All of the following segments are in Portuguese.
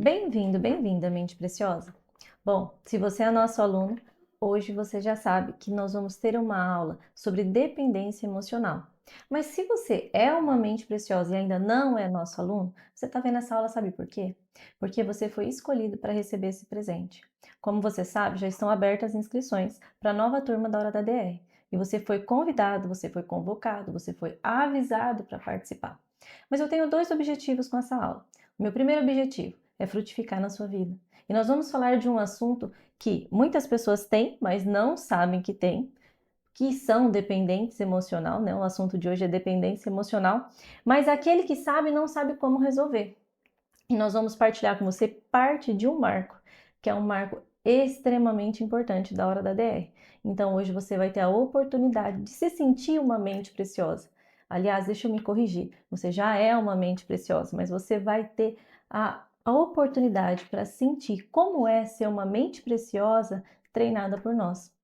Bem-vindo, bem-vinda, mente preciosa. Bom, se você é nosso aluno, hoje você já sabe que nós vamos ter uma aula sobre dependência emocional. Mas se você é uma mente preciosa e ainda não é nosso aluno, você está vendo essa aula, sabe por quê? Porque você foi escolhido para receber esse presente. Como você sabe, já estão abertas as inscrições para a nova turma da Hora da DR. E você foi convidado, você foi convocado, você foi avisado para participar. Mas eu tenho dois objetivos com essa aula. O meu primeiro objetivo é frutificar na sua vida. E nós vamos falar de um assunto que muitas pessoas têm, mas não sabem que têm, que são dependentes emocional, né? O assunto de hoje é dependência emocional, mas aquele que sabe não sabe como resolver. E nós vamos partilhar com você parte de um marco, que é um marco extremamente importante da Hora da DR. Então hoje você vai ter a oportunidade de se sentir uma mente preciosa. Aliás, deixa eu me corrigir, você já é uma mente preciosa, mas você vai ter a oportunidade para sentir como é ser uma mente preciosa treinada por nós.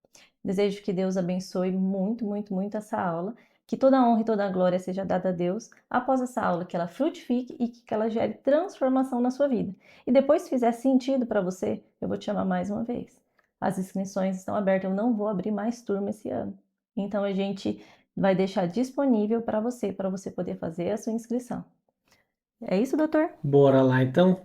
Desejo que Deus abençoe muito, muito, muito essa aula, que toda a honra e toda a glória seja dada a Deus após essa aula, que ela frutifique e que ela gere transformação na sua vida. E depois, se fizer sentido para você, eu vou te chamar mais uma vez. As inscrições estão abertas, eu não vou abrir mais turma esse ano. Então a gente vai deixar disponível para você poder fazer a sua inscrição. É isso, doutor? Bora lá então.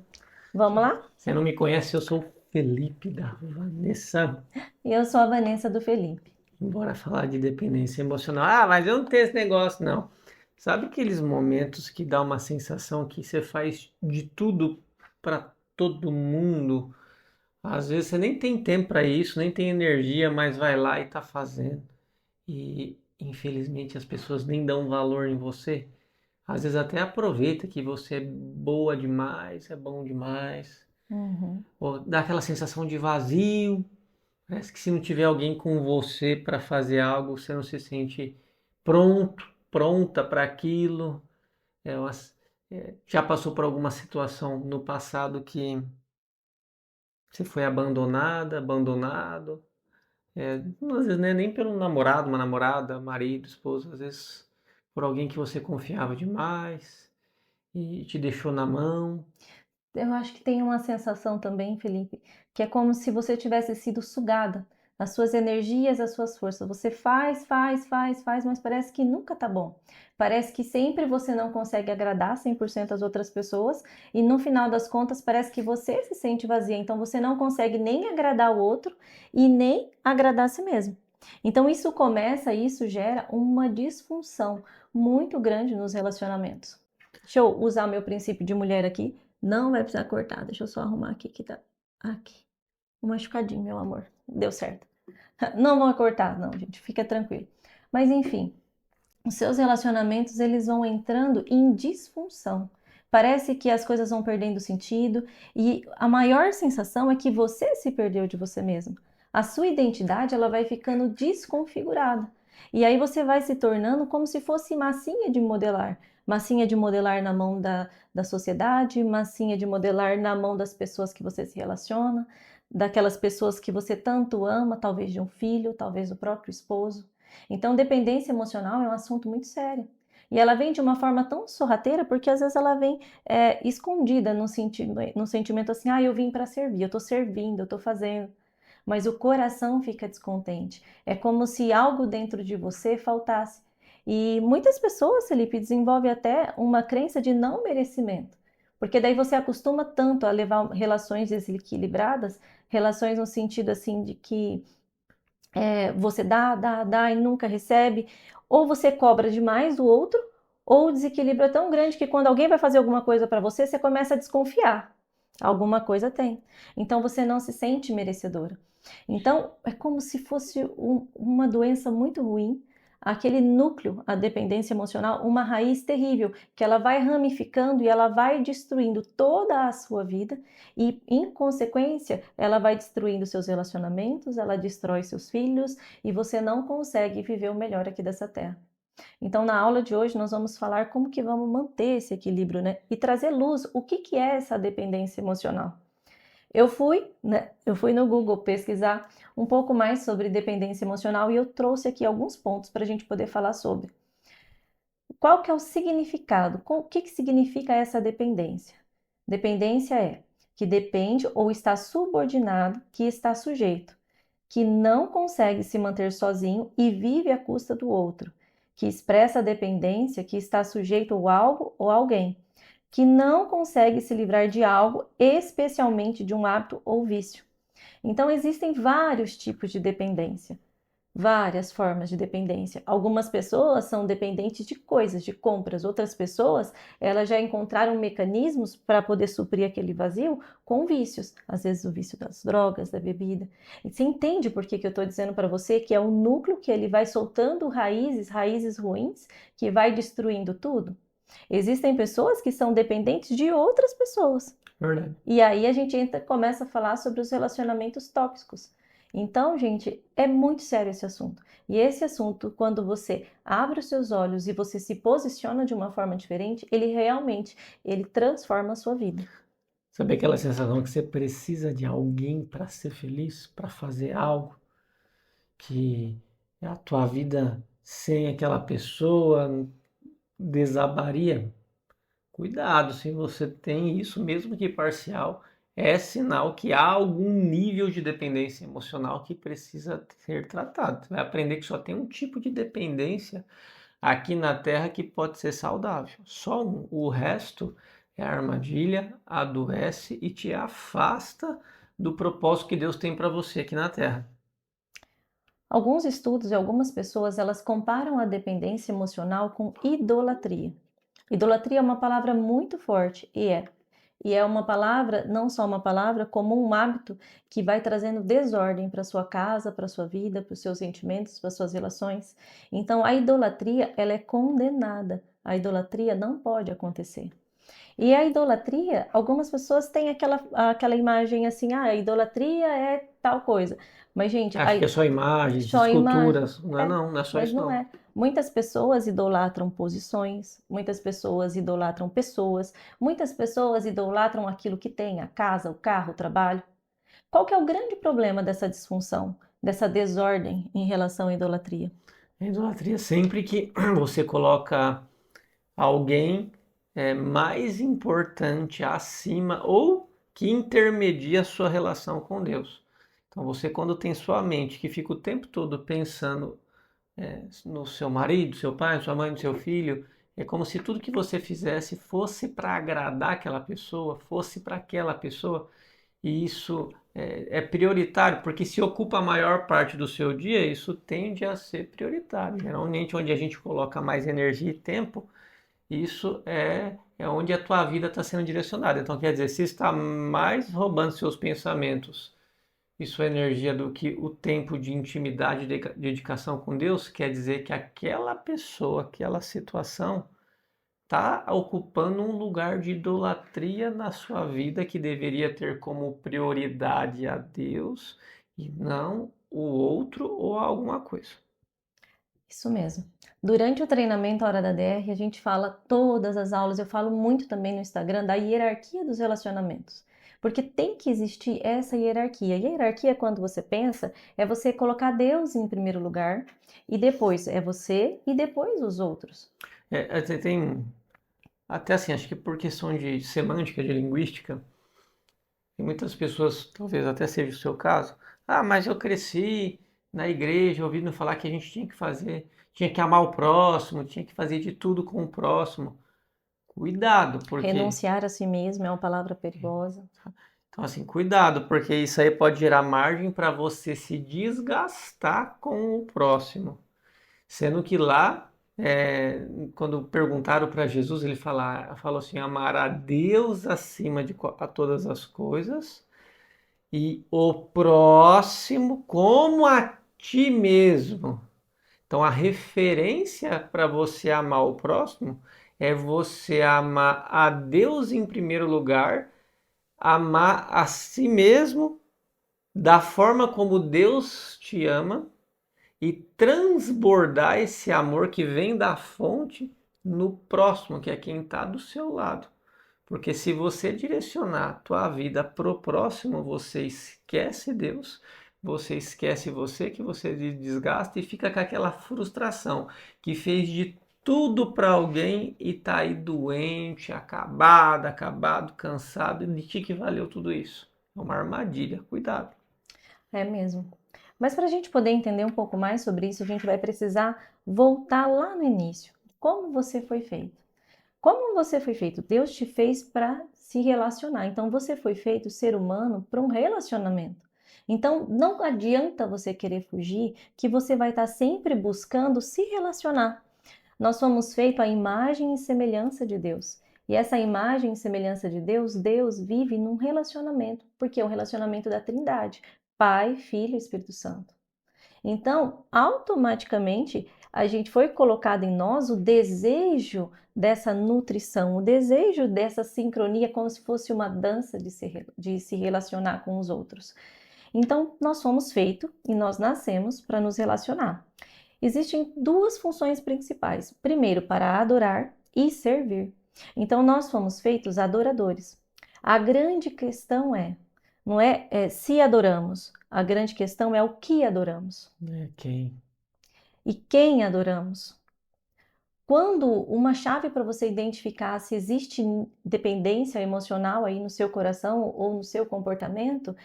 Vamos lá? Você não me conhece, eu sou o Felipe da Vanessa. E eu sou a Vanessa do Felipe. Bora falar de dependência emocional. Ah, mas eu não tenho esse negócio, não. Sabe aqueles momentos que dá uma sensação que você faz de tudo para todo mundo? Às vezes você nem tem tempo para isso, nem tem energia, mas vai lá e tá fazendo. E infelizmente as pessoas nem dão valor em você. Às vezes até aproveita que você é boa demais, é bom demais. Uhum. Ou dá aquela sensação de vazio. Parece que se não tiver alguém com você para fazer algo, você não se sente pronto, pronta para aquilo. Já passou por alguma situação no passado que você foi abandonada, abandonado? Às vezes não é nem pelo namorado, uma namorada, marido, esposa, às vezes por alguém que você confiava demais e te deixou na mão. Eu acho que tem uma sensação também, Felipe, que é como se você tivesse sido sugada, as suas energias, as suas forças. Você faz, faz, faz, faz, mas parece que nunca tá bom. Parece que sempre você não consegue agradar 100% as outras pessoas e no final das contas parece que você se sente vazia. Então você não consegue nem agradar o outro e nem agradar a si mesmo. Então isso gera uma disfunção muito grande nos relacionamentos. Deixa eu usar meu princípio de mulher aqui. Não vai precisar cortar. Deixa eu só arrumar aqui que tá. Aqui. Um machucadinho, meu amor. Deu certo. Não vou cortar, não, gente. Fica tranquilo. Mas enfim, os seus relacionamentos eles vão entrando em disfunção. Parece que as coisas vão perdendo sentido e a maior sensação é que você se perdeu de você mesmo. A sua identidade ela vai ficando desconfigurada. E aí você vai se tornando como se fosse massinha de modelar. Massinha de modelar na mão da sociedade, massinha de modelar na mão das pessoas que você se relaciona, daquelas pessoas que você tanto ama, talvez de um filho, talvez do próprio esposo. Então, dependência emocional é um assunto muito sério. E ela vem de uma forma tão sorrateira, porque às vezes ela vem escondida no sentimento assim, ah, eu vim para servir, eu estou servindo, eu estou fazendo. Mas o coração fica descontente. É como se algo dentro de você faltasse. E muitas pessoas, Felipe, desenvolvem até uma crença de não merecimento. Porque daí você acostuma tanto a levar relações desequilibradas, relações no sentido assim de que você dá e nunca recebe, ou você cobra demais do outro, ou o desequilíbrio é tão grande que quando alguém vai fazer alguma coisa para você, você começa a desconfiar. Alguma coisa tem. Então você não se sente merecedora. Então é como se fosse uma doença muito ruim, aquele núcleo, a dependência emocional, uma raiz terrível, que ela vai ramificando e ela vai destruindo toda a sua vida e, em consequência, ela vai destruindo seus relacionamentos, ela destrói seus filhos e você não consegue viver o melhor aqui dessa terra. Então, na aula de hoje, nós vamos falar como que vamos manter esse equilíbrio, né? E trazer luz, o que que é essa dependência emocional? Eu fui no Google pesquisar um pouco mais sobre dependência emocional e eu trouxe aqui alguns pontos para a gente poder falar sobre. Qual que é o significado? O que que significa essa dependência? Dependência é que depende ou está subordinado, que está sujeito, que não consegue se manter sozinho e vive à custa do outro, que expressa a dependência, que está sujeito a algo ou alguém, que não consegue se livrar de algo, especialmente de um hábito ou vício. Então, existem vários tipos de dependência, várias formas de dependência. Algumas pessoas são dependentes de coisas, de compras. Outras pessoas, elas já encontraram mecanismos para poder suprir aquele vazio com vícios. Às vezes o vício das drogas, da bebida. E você entende por que eu estou dizendo para você que é o núcleo que ele vai soltando raízes ruins, que vai destruindo tudo? Existem pessoas que são dependentes de outras pessoas. Verdade. E aí a gente começa a falar sobre os relacionamentos tóxicos. Então, gente, é muito sério esse assunto. E esse assunto, quando você abre os seus olhos e você se posiciona de uma forma diferente, ele transforma a sua vida. Sabe aquela sensação que você precisa de alguém para ser feliz, para fazer algo, que a tua vida sem aquela pessoa desabaria? Cuidado, se você tem isso, mesmo que parcial, é sinal que há algum nível de dependência emocional que precisa ser tratado. Você vai aprender que só tem um tipo de dependência aqui na Terra que pode ser saudável. Só um. O resto é armadilha, adoece e te afasta do propósito que Deus tem para você aqui na Terra. Alguns estudos e algumas pessoas, elas comparam a dependência emocional com idolatria. Idolatria é uma palavra muito forte e é uma palavra, não só uma palavra, como um hábito que vai trazendo desordem para sua casa, para sua vida, para os seus sentimentos, para suas relações. Então, a idolatria, ela é condenada. A idolatria não pode acontecer. E a idolatria, algumas pessoas têm aquela imagem assim, a idolatria é tal coisa. Mas, gente, Acho que é só imagens, só imagem. esculturas. Não é não, não é só Mas isso não não. é. Muitas pessoas idolatram posições, muitas pessoas idolatram pessoas, muitas pessoas idolatram aquilo que tem, a casa, o carro, o trabalho. Qual que é o grande problema dessa disfunção, dessa desordem em relação à idolatria? A idolatria é sempre que você coloca alguém mais importante acima ou que intermedia a sua relação com Deus. Então você quando tem sua mente que fica o tempo todo pensando no seu marido, seu pai, sua mãe, no seu filho, é como se tudo que você fizesse fosse para agradar aquela pessoa, fosse para aquela pessoa, e isso é prioritário, porque se ocupa a maior parte do seu dia, isso tende a ser prioritário. Geralmente onde a gente coloca mais energia e tempo, isso é onde a tua vida está sendo direcionada. Então, quer dizer, se está mais roubando seus pensamentos e sua energia do que o tempo de intimidade e dedicação com Deus, quer dizer que aquela pessoa, aquela situação, está ocupando um lugar de idolatria na sua vida que deveria ter como prioridade a Deus e não o outro ou alguma coisa. Isso mesmo. Durante o treinamento Hora da DR, a gente fala todas as aulas, eu falo muito também no Instagram da hierarquia dos relacionamentos. Porque tem que existir essa hierarquia. E a hierarquia, quando você pensa, é você colocar Deus em primeiro lugar, e depois é você e depois os outros. Tem até assim, acho que por questão de semântica, de linguística, tem muitas pessoas, talvez até seja o seu caso, mas eu cresci na igreja ouvindo falar que a gente tinha que amar o próximo, tinha que fazer de tudo com o próximo. Cuidado, porque Renunciar a si mesmo é uma palavra perigosa. então assim, cuidado, porque isso aí pode gerar margem para você se desgastar com o próximo. Sendo que lá, quando perguntaram para Jesus, ele falou assim: amar a Deus acima de a todas as coisas e o próximo como a ti mesmo. Então a referência para você amar o próximo é você amar a Deus em primeiro lugar, amar a si mesmo da forma como Deus te ama e transbordar esse amor que vem da fonte no próximo, que é quem está do seu lado. Porque se você direcionar a tua vida pro próximo, você esquece Deus, você esquece você, que você desgasta e fica com aquela frustração que fez de tudo para alguém e tá aí doente, acabado, cansado, e de que valeu tudo isso? É uma armadilha, cuidado. É mesmo. Mas para a gente poder entender um pouco mais sobre isso, a gente vai precisar voltar lá no início. Como você foi feito? Como você foi feito? Deus te fez para se relacionar. Então você foi feito ser humano para um relacionamento. Então não adianta você querer fugir, que você vai estar sempre buscando se relacionar. Nós fomos feitos à imagem e semelhança de Deus. E essa imagem e semelhança de Deus, Deus vive num relacionamento, porque é o relacionamento da Trindade, Pai, Filho e Espírito Santo. Então, automaticamente, a gente foi colocado em nós o desejo dessa nutrição, o desejo dessa sincronia, como se fosse uma dança de se relacionar com os outros. Então, nós fomos feitos e nós nascemos para nos relacionar. Existem duas funções principais. Primeiro, para adorar e servir. Então, nós fomos feitos adoradores. A grande questão não é se adoramos, a grande questão é o que adoramos. Quem? E quem adoramos. Quando uma chave para você identificar se existe dependência emocional aí no seu coração ou no seu comportamento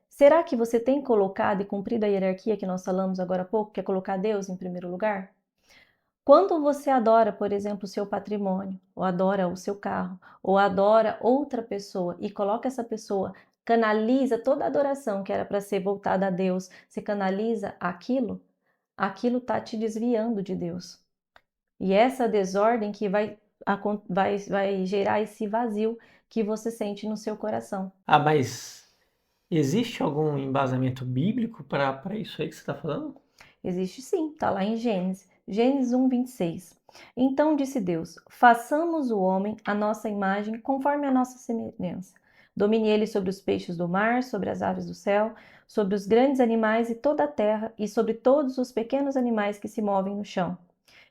será que você tem colocado e cumprido a hierarquia que nós falamos agora há pouco, que é colocar Deus em primeiro lugar? Quando você adora, por exemplo, o seu patrimônio, ou adora o seu carro, ou adora outra pessoa e coloca essa pessoa, canaliza toda a adoração que era para ser voltada a Deus, você canaliza aquilo está te desviando de Deus. E essa desordem que vai gerar esse vazio que você sente no seu coração. Ah, mas existe algum embasamento bíblico para isso aí que você está falando? Existe sim, está lá em Gênesis. Gênesis 1, 26. Então disse Deus: façamos o homem à nossa imagem, conforme a nossa semelhança. Domine ele sobre os peixes do mar, sobre as aves do céu, sobre os grandes animais e toda a terra, e sobre todos os pequenos animais que se movem no chão.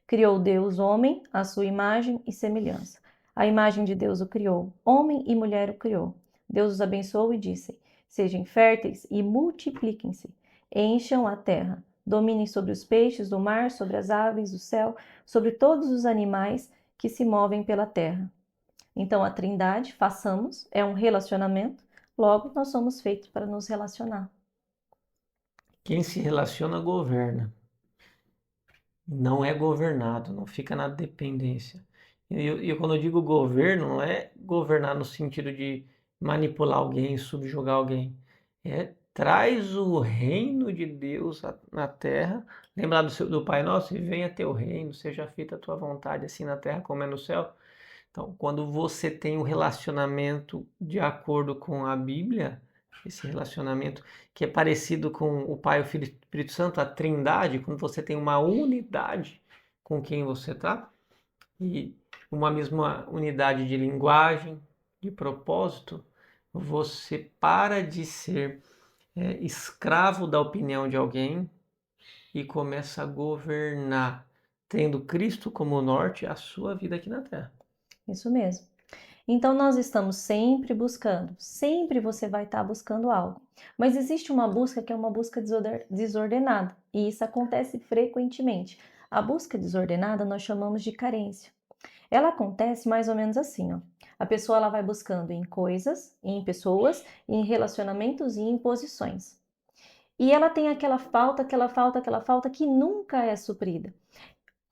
Criou Deus homem, à sua imagem e semelhança. A imagem de Deus o criou, homem e mulher o criou. Deus os abençoou e disse: sejam férteis e multipliquem-se, encham a terra, dominem sobre os peixes do mar, sobre as aves do céu, sobre todos os animais que se movem pela terra. Então a Trindade, façamos, é um relacionamento, logo nós somos feitos para nos relacionar. Quem se relaciona governa. Não é governado, não fica na dependência. E quando eu digo governo, não é governar no sentido de manipular alguém, subjugar alguém. Traz o reino de Deus na terra. Lembrar do Pai Nosso? E venha teu reino, seja feita a tua vontade, assim na terra como é no céu. Então, quando você tem um relacionamento de acordo com a Bíblia, esse relacionamento que é parecido com o Pai, o Filho e o Espírito Santo, a Trindade, quando você tem uma unidade com quem você está e uma mesma unidade de linguagem, de propósito, você para de ser escravo da opinião de alguém e começa a governar, tendo Cristo como norte a sua vida aqui na Terra. Isso mesmo. Então nós estamos sempre buscando, sempre você vai estar buscando algo. Mas existe uma busca que é uma busca desordenada, e isso acontece frequentemente. A busca desordenada nós chamamos de carência. Ela acontece mais ou menos assim, ó. A pessoa ela vai buscando em coisas, em pessoas, em relacionamentos e em posições. E ela tem aquela falta que nunca é suprida.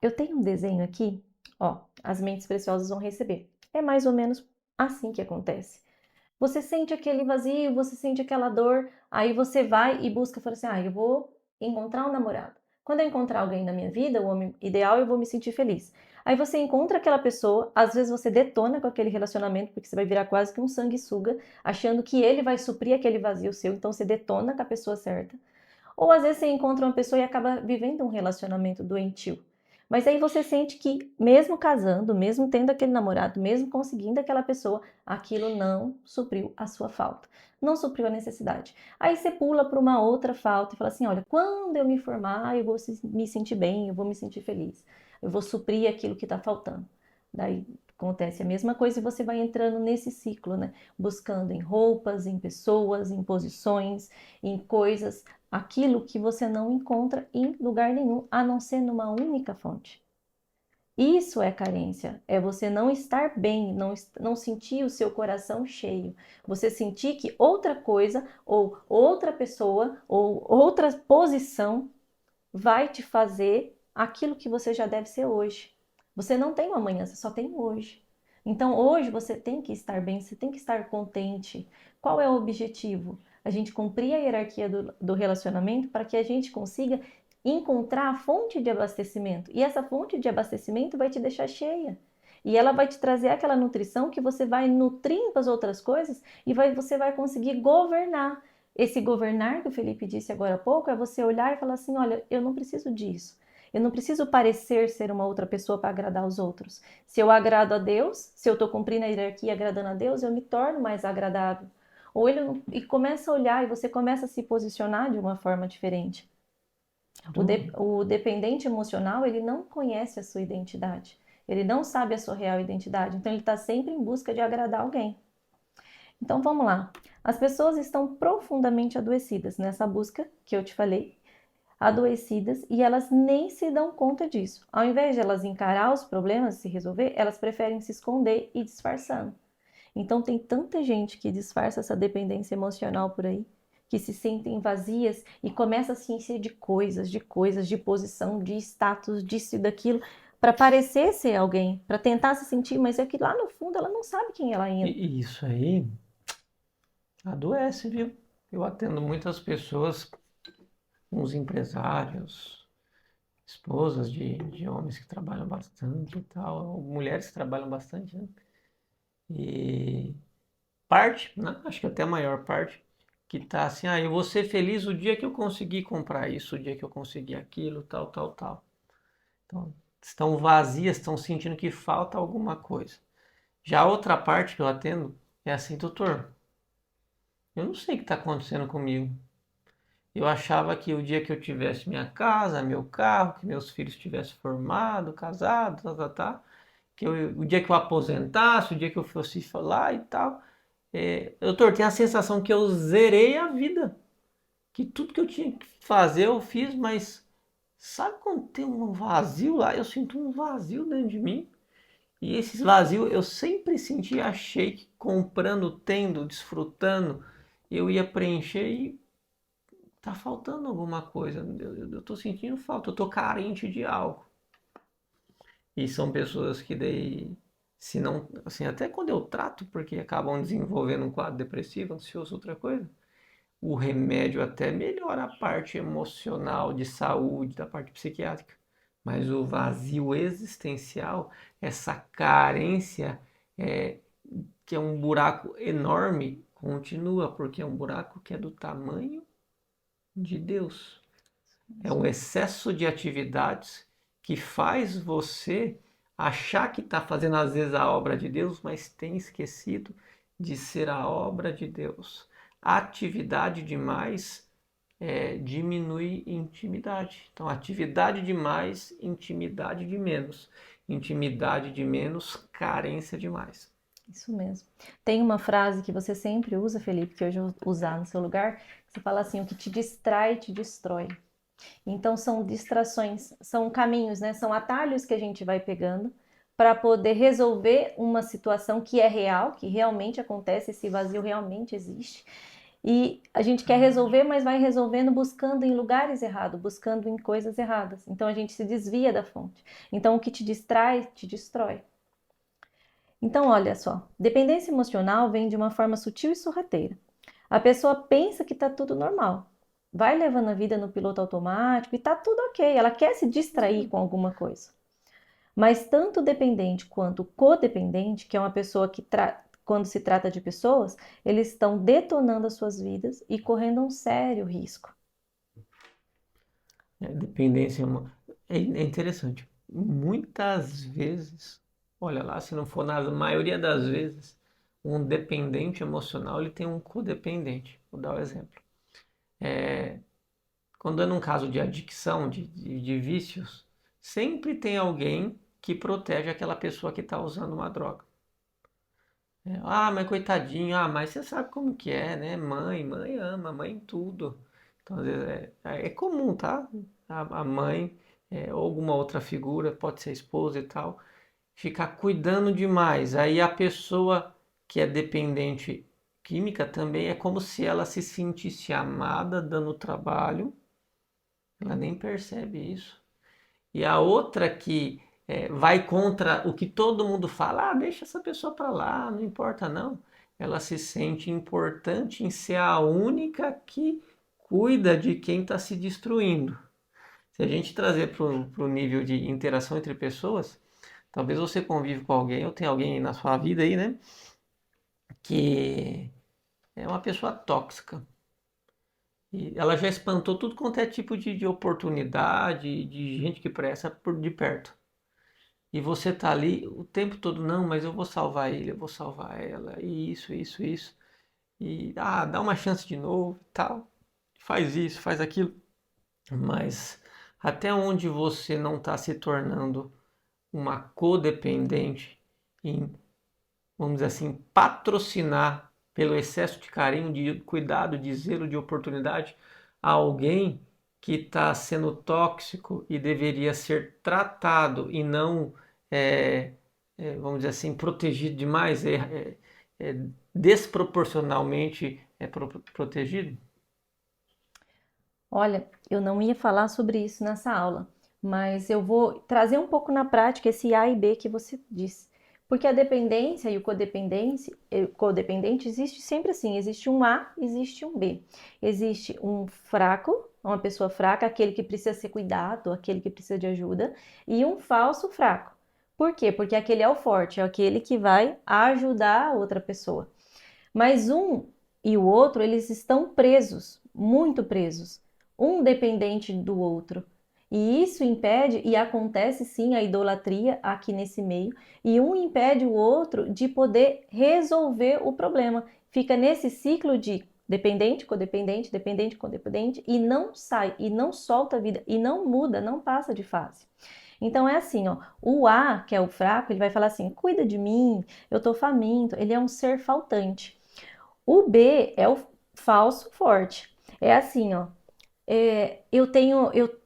Eu tenho um desenho aqui, ó, as mentes preciosas vão receber. É mais ou menos assim que acontece. Você sente aquele vazio, você sente aquela dor, aí você vai e busca, fala assim, eu vou encontrar um namorado. Quando eu encontrar alguém na minha vida, o homem ideal, eu vou me sentir feliz. Aí você encontra aquela pessoa, às vezes você detona com aquele relacionamento, porque você vai virar quase que um sanguessuga, achando que ele vai suprir aquele vazio seu, então você detona com a pessoa certa. Ou às vezes você encontra uma pessoa e acaba vivendo um relacionamento doentio. Mas aí você sente que, mesmo casando, mesmo tendo aquele namorado, mesmo conseguindo aquela pessoa, aquilo não supriu a sua falta, não supriu a necessidade. Aí você pula para uma outra falta e fala assim: olha, quando eu me formar, eu vou me sentir bem, eu vou me sentir feliz, eu vou suprir aquilo que está faltando. Daí acontece a mesma coisa e você vai entrando nesse ciclo, né? Buscando em roupas, em pessoas, em posições, em coisas, aquilo que você não encontra em lugar nenhum, a não ser numa única fonte. Isso é carência, é você não estar bem, não sentir o seu coração cheio. Você sentir que outra coisa, ou outra pessoa, ou outra posição vai te fazer aquilo que você já deve ser hoje. Você não tem o amanhã, você só tem o hoje. Então hoje você tem que estar bem, você tem que estar contente. Qual é o objetivo? A gente cumprir a hierarquia do relacionamento para que a gente consiga encontrar a fonte de abastecimento. E essa fonte de abastecimento vai te deixar cheia. E ela vai te trazer aquela nutrição que você vai nutrindo as outras coisas e você vai conseguir governar. Esse governar que o Felipe disse agora há pouco é você olhar e falar assim: olha, eu não preciso disso. Eu não preciso parecer ser uma outra pessoa para agradar os outros. Se eu agrado a Deus, se eu estou cumprindo a hierarquia agradando a Deus, eu me torno mais agradável. Ou ele e começa a olhar e você começa a se posicionar de uma forma diferente. O dependente emocional, ele não conhece a sua identidade. Ele não sabe a sua real identidade. Então, ele está sempre em busca de agradar alguém. Então, vamos lá. As pessoas estão profundamente adoecidas nessa busca que eu te falei, adoecidas, e elas nem se dão conta disso. Ao invés de elas encarar os problemas e se resolver, elas preferem se esconder e disfarçando. Então tem tanta gente que disfarça essa dependência emocional por aí, que se sentem vazias e começa a se encher de coisas, de posição, de status, disso e daquilo, para parecer ser alguém, para tentar se sentir, mas é que lá no fundo ela não sabe quem ela é. E isso aí adoece, viu? Eu atendo muitas pessoas, uns empresários, esposas de homens que trabalham bastante e tal, ou mulheres que trabalham bastante, né? E parte, né? Acho que até a maior parte, que tá assim, eu vou ser feliz o dia que eu conseguir comprar isso, o dia que eu conseguir aquilo, tal, tal, tal. Então, estão vazias, estão sentindo que falta alguma coisa. Já a outra parte que eu atendo é assim, doutor, eu não sei o que está acontecendo comigo. Eu achava que o dia que eu tivesse minha casa, meu carro, que meus filhos tivessem formado, casado, que o dia que eu aposentasse, o dia que eu fosse lá e tal, doutor, tem a sensação que eu zerei a vida, que tudo que eu tinha que fazer eu fiz, mas sabe quando tem um vazio lá? Eu sinto um vazio dentro de mim. E esses vazios eu sempre senti, achei que comprando, tendo, desfrutando, eu ia preencher e tá faltando alguma coisa. Eu tô sentindo falta, eu tô carente de algo. E são pessoas que daí, se não, assim, até quando eu trato, porque acabam desenvolvendo um quadro depressivo, ansioso, outra coisa, o remédio até melhora a parte emocional, de saúde, da parte psiquiátrica. Mas o vazio existencial, essa carência, é, que é um buraco enorme, continua, porque é um buraco que é do tamanho de Deus. É um excesso de atividades que faz você achar que está fazendo às vezes a obra de Deus, mas tem esquecido de ser a obra de Deus. Atividade demais diminui intimidade. Então, atividade demais, intimidade de menos. Intimidade de menos, carência demais. Isso mesmo. Tem uma frase que você sempre usa, Felipe, que hoje eu vou usar no seu lugar, que você fala assim: o que te distrai, te destrói. Então são distrações, são caminhos, né? São atalhos que a gente vai pegando para poder resolver uma situação que é real, que realmente acontece, esse vazio realmente existe. E a gente quer resolver, mas vai resolvendo buscando em lugares errados, buscando em coisas erradas. Então a gente se desvia da fonte. Então o que te distrai, te destrói. Então, olha só, dependência emocional vem de uma forma sutil e sorrateira. A pessoa pensa que está tudo normal, vai levando a vida no piloto automático e está tudo ok. Ela quer se distrair com alguma coisa. Mas tanto o dependente quanto o codependente, que é uma pessoa que quando se trata de pessoas, eles estão detonando as suas vidas e correndo um sério risco. Dependência é interessante. Muitas vezes, olha lá, se não for na maioria das vezes, um dependente emocional ele tem um codependente. Vou dar um exemplo. Quando é num caso de adicção, de vícios, sempre tem alguém que protege aquela pessoa que está usando uma droga. Mas coitadinho, mas você sabe como que é, né? Mãe ama, mãe tudo. Então, às vezes, é comum, tá? A mãe ou alguma outra figura, pode ser a esposa e tal, ficar cuidando demais. Aí a pessoa que é dependente química também é como se ela se sentisse amada dando trabalho, ela nem percebe isso. E a outra que vai contra o que todo mundo fala, deixa essa pessoa para lá, não importa não. Ela se sente importante em ser a única que cuida de quem está se destruindo. Se a gente trazer para o nível de interação entre pessoas, talvez você convive com alguém, ou tem alguém na sua vida aí, né? Que é uma pessoa tóxica. E ela já espantou tudo quanto é tipo de oportunidade, de gente que presta por de perto. E você tá ali o tempo todo, não, mas eu vou salvar ele, eu vou salvar ela, e isso. E dá uma chance de novo, tal. Faz isso, faz aquilo. Mas até onde você não está se tornando uma codependente em, vamos dizer assim, patrocinar pelo excesso de carinho, de cuidado, de zelo, de oportunidade a alguém que está sendo tóxico e deveria ser tratado e não, vamos dizer assim, protegido demais, desproporcionalmente protegido? Olha, eu não ia falar sobre isso nessa aula, mas eu vou trazer um pouco na prática esse A e B que você disse. Porque a dependência e o codependente existe sempre assim, existe um A, existe um B. Existe um fraco, uma pessoa fraca, aquele que precisa ser cuidado, aquele que precisa de ajuda, e um falso fraco. Por quê? Porque aquele é o forte, é aquele que vai ajudar a outra pessoa. Mas um e o outro, eles estão presos, muito presos, um dependente do outro. E isso impede, e acontece sim a idolatria aqui nesse meio, e um impede o outro de poder resolver o problema. Fica nesse ciclo de dependente, codependente, e não sai, e não solta a vida, e não muda, não passa de fase. Então é assim, ó, o A, que é o fraco, ele vai falar assim: cuida de mim, eu tô faminto, ele é um ser faltante. O B é o falso forte. É assim, ó.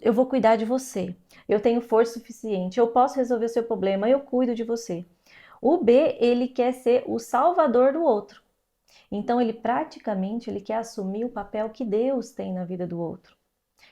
Eu vou cuidar de você. Eu tenho força suficiente. Eu posso resolver o seu problema. Eu cuido de você. O B, ele quer ser o salvador do outro. Então, ele quer assumir o papel que Deus tem na vida do outro.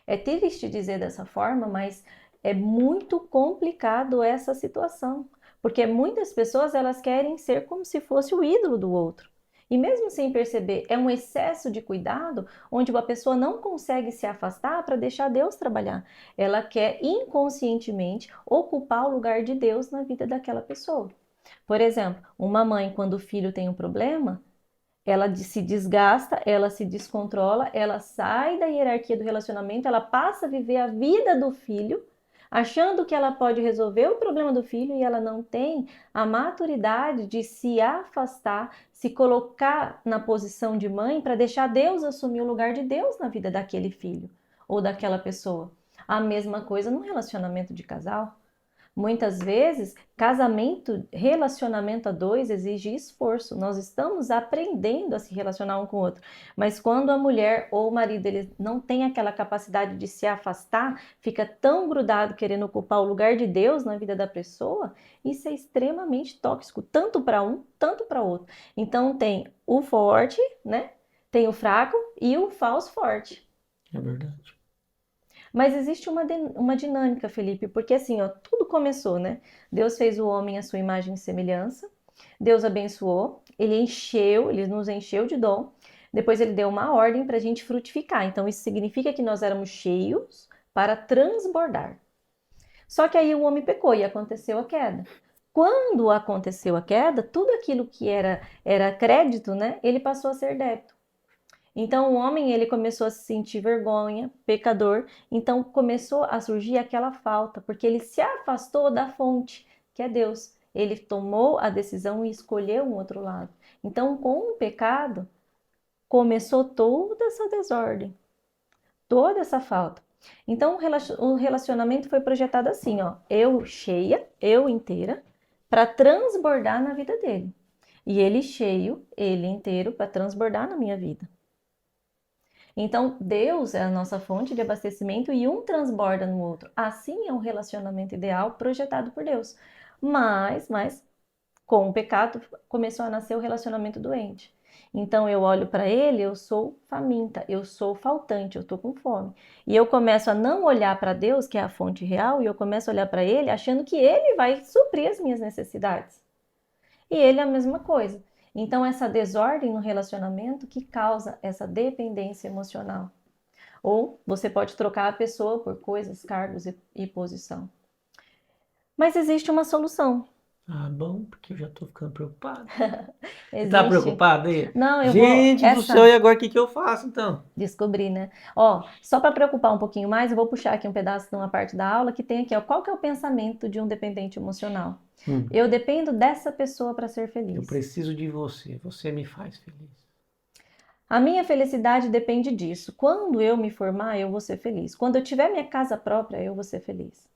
É triste dizer dessa forma, mas é muito complicado essa situação, porque muitas pessoas elas querem ser como se fosse o ídolo do outro. E mesmo sem perceber, é um excesso de cuidado onde uma pessoa não consegue se afastar para deixar Deus trabalhar. Ela quer inconscientemente ocupar o lugar de Deus na vida daquela pessoa. Por exemplo, uma mãe, quando o filho tem um problema, ela se desgasta, ela se descontrola, ela sai da hierarquia do relacionamento, ela passa a viver a vida do filho, achando que ela pode resolver o problema do filho e ela não tem a maturidade de se afastar, se colocar na posição de mãe para deixar Deus assumir o lugar de Deus na vida daquele filho ou daquela pessoa. A mesma coisa no relacionamento de casal. Muitas vezes, casamento, relacionamento a dois exige esforço. Nós estamos aprendendo a se relacionar um com o outro. Mas quando a mulher ou o marido ele não tem aquela capacidade de se afastar, fica tão grudado querendo ocupar o lugar de Deus na vida da pessoa, isso é extremamente tóxico, tanto para um, tanto para o outro. Então tem o forte, né? Tem o fraco e o falso forte. É verdade. Mas existe uma dinâmica, Felipe, porque assim, ó, tudo começou, né? Deus fez o homem à sua imagem e semelhança, Deus abençoou, ele nos encheu de dom, depois ele deu uma ordem para a gente frutificar. Então, isso significa que nós éramos cheios para transbordar. Só que aí o homem pecou e aconteceu a queda. Quando aconteceu a queda, tudo aquilo que era crédito, né? Ele passou a ser débito. Então o homem ele começou a se sentir vergonha, pecador, então começou a surgir aquela falta, porque ele se afastou da fonte, que é Deus. Ele tomou a decisão e escolheu um outro lado. Então com o pecado começou toda essa desordem, toda essa falta. Então o relacionamento foi projetado assim, ó, eu cheia, eu inteira, para transbordar na vida dele. E ele cheio, ele inteiro para transbordar na minha vida. Então, Deus é a nossa fonte de abastecimento e um transborda no outro. Assim é um relacionamento ideal projetado por Deus. Mas com o pecado começou a nascer o relacionamento doente. Então eu olho para ele, eu sou faminta, eu sou faltante, eu estou com fome. E eu começo a não olhar para Deus, que é a fonte real, e eu começo a olhar para ele achando que ele vai suprir as minhas necessidades. E ele é a mesma coisa. Então essa desordem no relacionamento que causa essa dependência emocional. Ou você pode trocar a pessoa por coisas, cargos e posição. Mas existe uma solução. Ah, bom, porque eu já tô ficando preocupado. Você tá Existe. preocupado aí? Não, eu vou. Gente do céu, e agora o que que eu faço então? Descobrir, né? Ó, só para preocupar um pouquinho mais, eu vou puxar aqui um pedaço de uma parte da aula que tem aqui, ó. Qual que é o pensamento de um dependente emocional? Hum, Eu dependo dessa pessoa para ser eu feliz. preciso de você, você me faz feliz. A minha felicidade depende disso. Quando eu me formar, eu vou ser feliz. Quando eu tiver minha casa própria, eu vou ser feliz.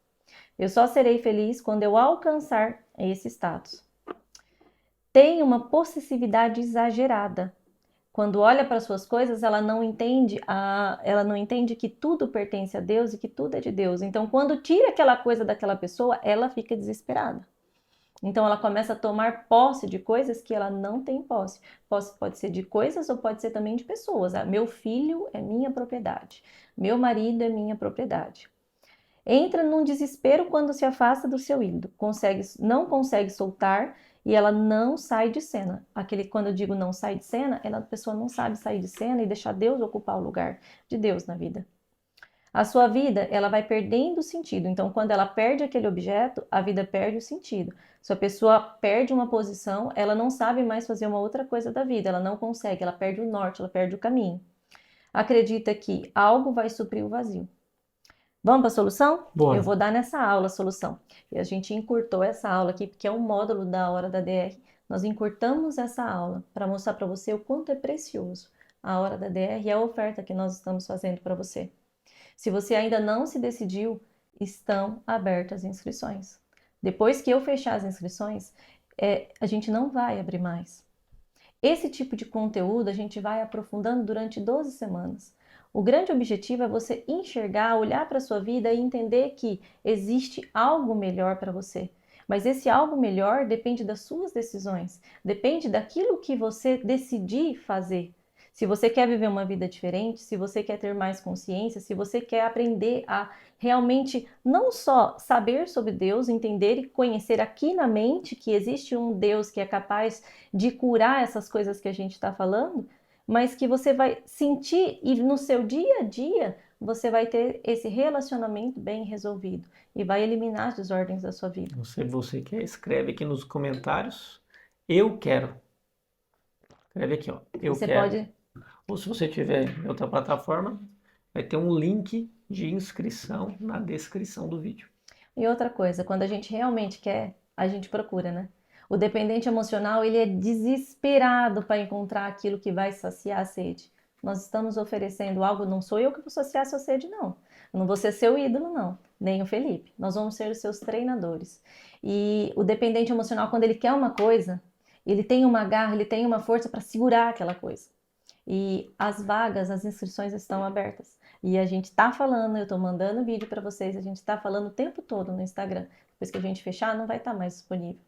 Eu só serei feliz quando eu alcançar esse status. Tem uma possessividade exagerada. Quando olha para suas coisas, ela não entende que tudo pertence a Deus e que tudo é de Deus. Então, quando tira aquela coisa daquela pessoa, ela fica desesperada. Então, ela começa a tomar posse de coisas que ela não tem posse. Posse pode ser de coisas ou pode ser também de pessoas. Meu filho é minha propriedade. Meu marido é minha propriedade. Entra num desespero quando se afasta do seu ídolo, não consegue soltar e ela não sai de cena. Quando eu digo não sai de cena, a pessoa não sabe sair de cena e deixar Deus ocupar o lugar de Deus na vida. A sua vida, ela vai perdendo o sentido. Então, quando ela perde aquele objeto, a vida perde o sentido. Se a pessoa perde uma posição, ela não sabe mais fazer uma outra coisa da vida, ela não consegue, ela perde o norte, ela perde o caminho. Acredita que algo vai suprir o vazio. Vamos para a solução? Eu Bora. vou dar nessa aula a solução. E a gente encurtou essa aula aqui, porque é um módulo da Hora da DR. Nós encurtamos essa aula para mostrar para você o quanto é precioso a Hora da DR e a oferta que nós estamos fazendo para você. Se você ainda não se decidiu, estão abertas as inscrições. Depois que eu fechar as inscrições, a gente não vai abrir mais. Esse tipo de conteúdo a gente vai aprofundando durante 12 semanas. O grande objetivo é você enxergar, olhar para a sua vida e entender que existe algo melhor para você. Mas esse algo melhor depende das suas decisões, depende daquilo que você decidir fazer. Se você quer viver uma vida diferente, se você quer ter mais consciência, se você quer aprender a realmente não só saber sobre Deus, entender e conhecer aqui na mente que existe um Deus que é capaz de curar essas coisas que a gente está falando, mas que você vai sentir e no seu dia a dia você vai ter esse relacionamento bem resolvido e vai eliminar as desordens da sua vida. Não sei você quer, escreve aqui nos comentários. Eu quero. Escreve aqui, ó. Eu Você quero. pode. Ou se você tiver em outra plataforma, vai ter um link de inscrição na descrição do vídeo. E outra coisa, quando a gente realmente quer, a gente procura, né? O dependente emocional, ele é desesperado para encontrar aquilo que vai saciar a sede. Nós estamos oferecendo algo, não sou eu que vou saciar a sua sede, não. Eu não vou ser seu ídolo, não. Nem o Felipe. Nós vamos ser os seus treinadores. E o dependente emocional, quando ele quer uma coisa, ele tem uma garra, ele tem uma força para segurar aquela coisa. E as vagas, as inscrições estão abertas. E a gente está falando, eu estou mandando vídeo para vocês, a gente está falando o tempo todo no Instagram. Depois que a gente fechar, não vai estar mais disponível.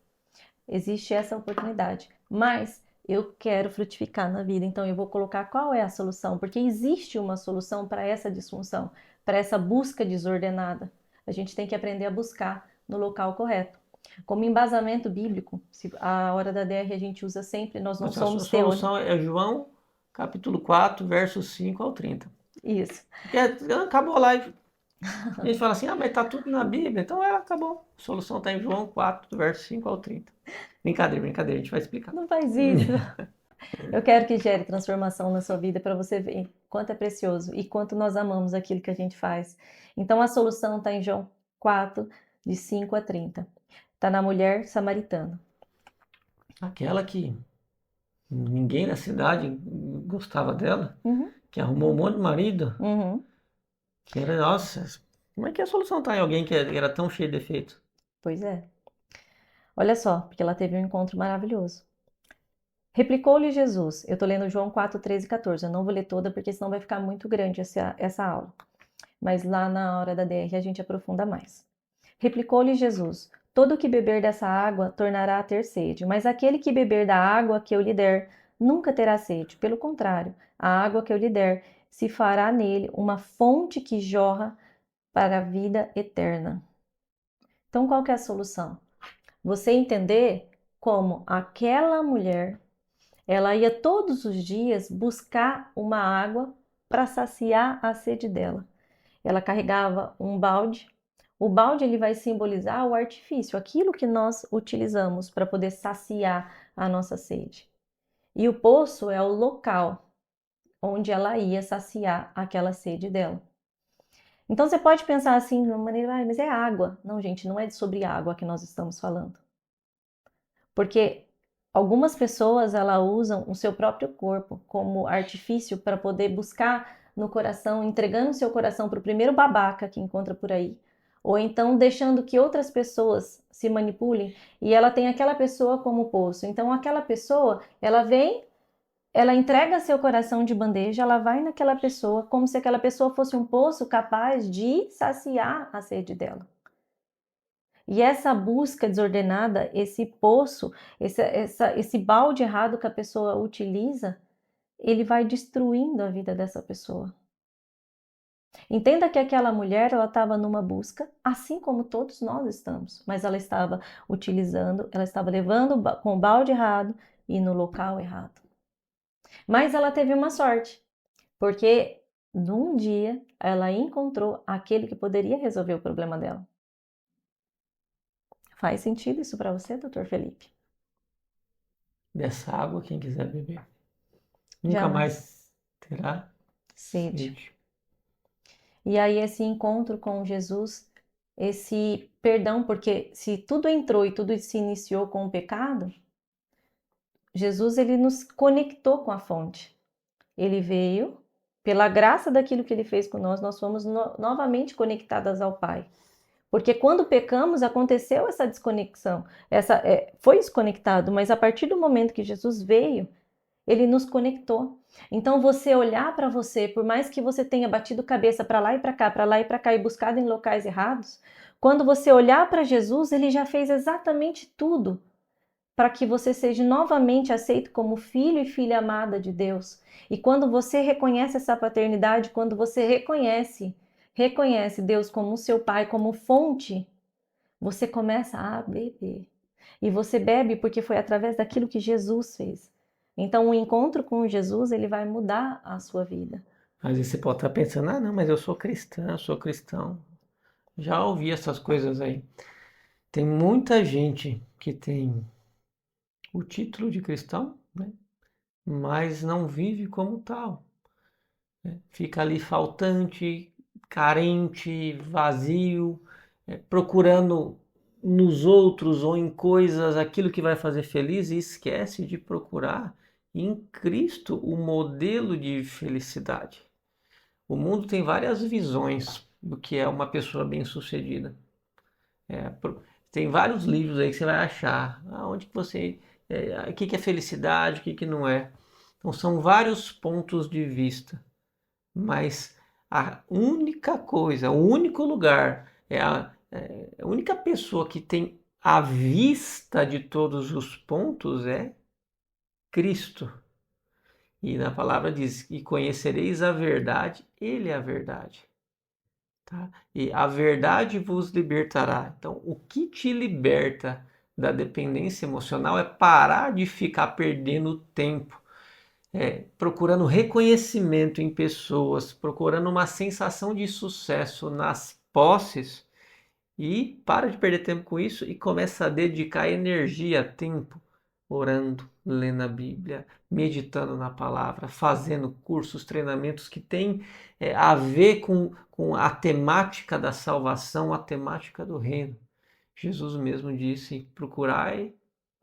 Existe essa oportunidade. Mas eu quero frutificar na vida, então eu vou colocar qual é a solução, porque existe uma solução para essa disfunção, para essa busca desordenada. A gente tem que aprender a buscar no local correto. Como embasamento bíblico, a hora da DR a gente usa sempre, nós não Mas a somos solução é João, capítulo 4, versos 5 ao 30. Isso. Porque acabou a live. A gente fala assim, mas tá tudo na Bíblia. Então acabou. A solução está em João 4, versos 5 ao 30. Brincadeira, a gente vai explicar. Não faz isso. Eu quero que gere transformação na sua vida para você ver quanto é precioso e quanto nós amamos aquilo que a gente faz. Então a solução está em João 4, de 5 a 30. Está na mulher samaritana. Aquela que ninguém na cidade gostava dela, Uhum, que arrumou um monte de marido, uhum. que era, nossa, como é que a solução está em alguém que era tão cheio de defeito? Pois é. Olha só, porque ela teve um encontro maravilhoso. Replicou-lhe Jesus, eu estou lendo João 4, 13 e 14, eu não vou ler toda porque senão vai ficar muito grande essa aula, mas lá na hora da DR a gente aprofunda mais. Replicou-lhe Jesus, todo o que beber dessa água tornará a ter sede, mas aquele que beber da água que eu lhe der nunca terá sede, pelo contrário, a água que eu lhe der se fará nele uma fonte que jorra para a vida eterna. Então qual que é a solução? Você entender como aquela mulher, ela ia todos os dias buscar uma água para saciar a sede dela. Ela carregava um balde. O balde ele vai simbolizar o artifício, aquilo que nós utilizamos para poder saciar a nossa sede. E o poço é o local onde ela ia saciar aquela sede dela. Então você pode pensar assim, de uma maneira, mas é água. Não, gente, não é sobre água que nós estamos falando. Porque algumas pessoas ela usam o seu próprio corpo como artifício para poder buscar no coração, entregando o seu coração para o primeiro babaca que encontra por aí, ou então deixando que outras pessoas se manipulem e ela tem aquela pessoa como poço. Então aquela pessoa, ela vem, ela entrega seu coração de bandeja, ela vai naquela pessoa como se aquela pessoa fosse um poço capaz de saciar a sede dela. E essa busca desordenada, esse poço, esse balde errado que a pessoa utiliza, ele vai destruindo a vida dessa pessoa. Entenda que aquela mulher, ela estava numa busca, assim como todos nós estamos, mas ela estava utilizando, ela estava levando com o balde errado e no local errado. Mas ela teve uma sorte, porque num dia ela encontrou aquele que poderia resolver o problema dela. Faz sentido isso para você, doutor Felipe? Dessa água, quem quiser beber, nunca Jamais. mais terá Sede. sede. E aí esse encontro com Jesus, esse perdão, porque se tudo entrou e tudo se iniciou com o pecado, Jesus ele nos conectou com a fonte. Ele veio, pela graça daquilo que ele fez com nós fomos novamente conectadas ao Pai. Porque quando pecamos, aconteceu essa desconexão, foi desconectado, mas a partir do momento que Jesus veio, ele nos conectou. Então você olhar para você, por mais que você tenha batido cabeça para lá e para cá, para lá e para cá e buscado em locais errados, quando você olhar para Jesus, ele já fez exatamente tudo para que você seja novamente aceito como filho e filha amada de Deus. E quando você reconhece essa paternidade, quando você reconhece Deus como seu pai, como fonte, você começa a beber. E você bebe porque foi através daquilo que Jesus fez. Então, o encontro com Jesus, ele vai mudar a sua vida. Às vezes você pode estar pensando, não, mas eu sou cristã, eu sou cristão. Já ouvi essas coisas aí. Tem muita gente que tem o título de cristão, né? Mas não vive como tal, né? Fica ali faltante, carente, vazio, procurando nos outros ou em coisas aquilo que vai fazer feliz e esquece de procurar em Cristo o modelo de felicidade. O mundo tem várias visões do que é uma pessoa bem-sucedida. É, tem vários livros aí que você vai achar. Onde que você. O que é felicidade, o que não é. Então são vários pontos de vista. Mas a única coisa, o único lugar, a única pessoa que tem a vista de todos os pontos é Cristo. E na palavra diz: e conhecereis a verdade, Ele é a verdade. Tá? E a verdade vos libertará. Então, o que te liberta da dependência emocional é parar de ficar perdendo tempo, procurando reconhecimento em pessoas, procurando uma sensação de sucesso nas posses e para de perder tempo com isso e começa a dedicar energia, tempo, orando, lendo a Bíblia, meditando na palavra, fazendo cursos, treinamentos que têm a ver com a temática da salvação, a temática do reino. Jesus mesmo disse: procurai